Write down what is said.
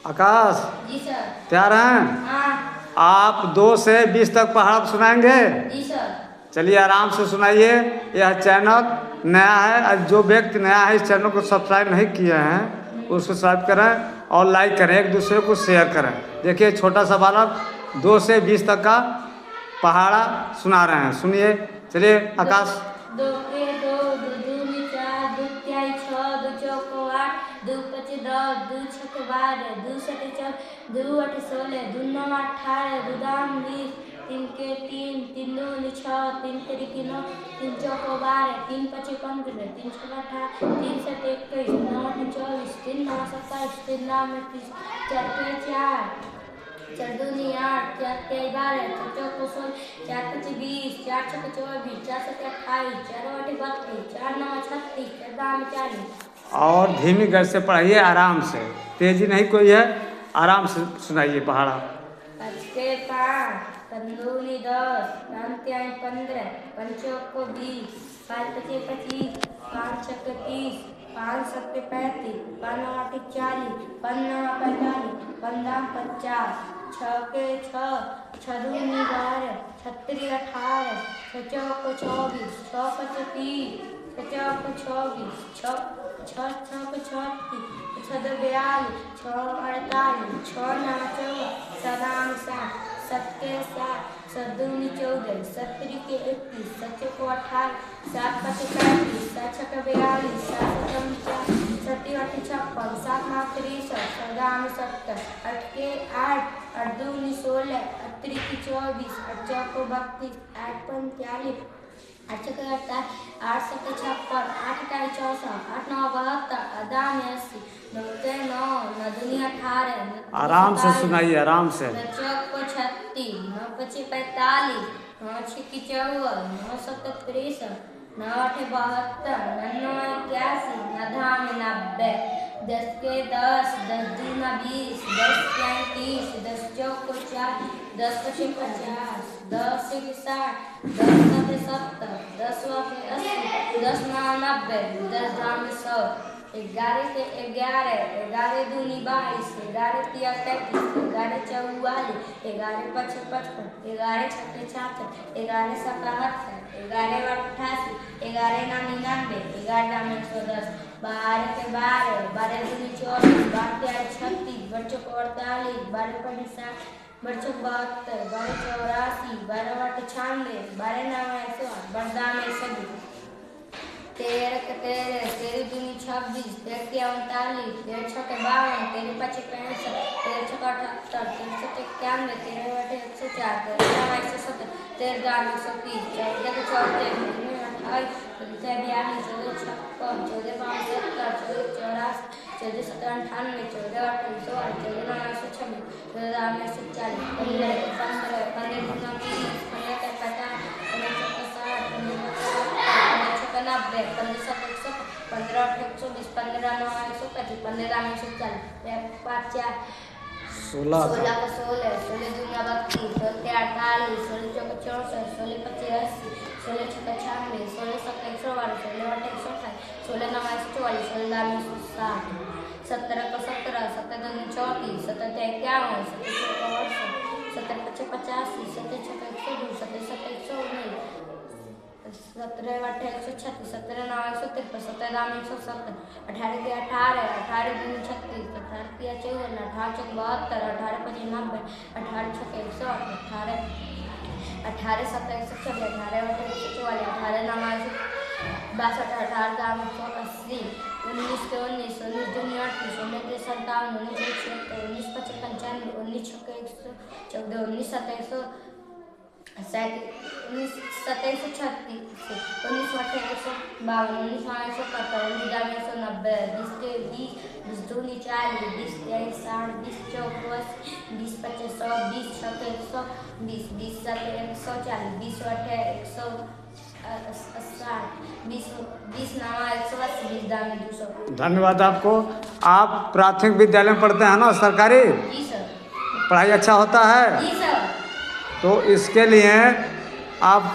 आकाश जी sir. तैयार हैं? हाँ आप 2 से 20 तक पहाड़ा सुनाएंगे। जी सर। चलिए आराम से सुनाइए। यह चैनल नया है, और जो व्यक्ति नया है इस चैनल को सब्सक्राइब नहीं किए हैं वो सब्सक्राइब करें और लाइक करें, एक दूसरे को शेयर करें। देखिए छोटा सा बालक 2 से 20 तक का पहाड़ा सुना रहे हैं, सुनिए। चलिए आकाश। 2 के 2, 2 दूनी 4, 2 तिहाई 6, 2 चौको 8, 2 पचे 10, 2 छके 12, 2 सते 14, 2 अठे 16, 2 नौ 18, 2 दाम 20, 3 के 3, 3 दूनी 6, 3 तिरिकी 9, 3 चौको 12, 3 पचे 15, 3 छके 18, 3 सते 21, 9 अठे 24, 3 नौ 27, 3 दाम 31, 4 के 4, 4 दूनी 8, 4 तिहाई 12, 4 चौको 16, 4 पचे 20, 4 छके 24, 4 सते 28, 4 अठे 32, 4 नौ 36, 4 दाम 40। और धीमी गति से पढ़ाइए, आराम से, तेजी नहीं कोई है, आराम से सुनाइए पहाड़ा। 5 के 5, 5 दूनी 10, 5 तिहाई 15, 5 चौको 20, 5 पचे 25, 5 छके 30, 5 सते 35, 5 नौ अठे 40, 5 नौ 45, 5 दाम 50, 6 के 6, 6 दूनी 12, 6 तिरी 18, 6 चौको 24, 6 पचे 30, 6 चौको 24, 6 छके 36, 6 दो 42, 6 48, 6 नौ 14, 7 दाम 60, 7 के 7, 7 दूनी 14, 7 तिरिकी 21, 7 चौको 18, 7 पचे 35, 7 छके 42, 7 सते 49, 7 अठे 56, 7 नौ 63, 7 दाम 70, 8 के 8, 8 दूनी 16, 8 तिरिकी 24, 8 चौको 32, 8 पंच 40, 8 छके 48, 8 सते 56, 8 अठाई 64, 8 नौ 72, 8 दाम 80, 9 के 9, 9 दूनी 18, 9 आराम से सुनाइए, आराम से। 9 चौको 36, 9 पचे 45, 9 छके 54, 9 सते 63, 9 अठे 72, 9 नौ 81, 9 धाम 90, 10 के 10, 10 दूना 20, 10 तिहाई 30, 10 चौको 40, 10 पचे 50, 10 छके 60, 10 सते 70, 10 अठे 80, 10 नौ 90, 10 धाम 100, 11 के 11, 11 दूनी 22, 11 तिया 33, 11 44, 11 पचे 55, 11 छके 66, 11 सते 11 88, 11 नौ 99, 11 दाम 110, 12 के 12, 12 दूनी 24, 12 तिहाई 36, 12 चौको 48, 12 पचे 60, 12 चौको 72, 12 84, 12 अठे 96, 12 नौ 108, 12 दाम 120, 13 के 13, 13 दूनी 26, 13 तिया 39, 13 छके 52, 13 पचे 65, 13 छके 78, 13 सते 91, 13 अठे 104, 13 नौ 170, 13 दाम 130, 14 के 14, 28, 42, 14 56, 14 5 70, 14 84, 14 सते 98, 14 अठे 116, 14 नौ 126, 14 दाम 140, 15 के 15, 15 दूना 20, 15 के 50, 15 छके 60, 15 छके 90, 15 सते 170, 15 अठे 120, 15 नौ 125, 15 दाम 140, 5 4, 16 का 16, 16 दूना 32, 16 के 48, 16 चौको 64, 16 पचे 80, 16 छके 96, 16 सते 112, 16 अठे 128, 16 नौ 144, 16 दाम 160, 17 का 17, 17 दूनी 34, 17 तिहाई 51, 17 चौको 68, 17 पचे 85, 17 छके 102, 17 सते 119, 17 अठे 136, 17 नौ 173, 17 दाम 170, 18 के 18, 18 दूनी 36, 18 तिया 54, 18 चौको 72, 18 पचे 90, 18 छके 108, 18 सते 126, 18 अठे 144, 18 नौ 162, 18 दाम 180, 19 के 19, 19 दूनी 38, 19 के 57, 19 के 76, 19 पचे 95, 19 छके 114, 19 सते 19 सते 136, 19 अठे 152, 19 नौ 170, 19 दाम 190, 20 के 20, 20 दूनी 40, 20 तिहाई 60, 20 चौको 80, 20 पचे 100, 20 छके 120, 20 सते 140, 20 अठे 160, 20 नौ 180, 20 दाम 200। धन्यवाद आपको। आप प्राथमिक विद्यालय में पढ़ते हैं ना, सरकारी? जी सर। पढ़ाई अच्छा होता है? जी सर। तो इसके लिए आप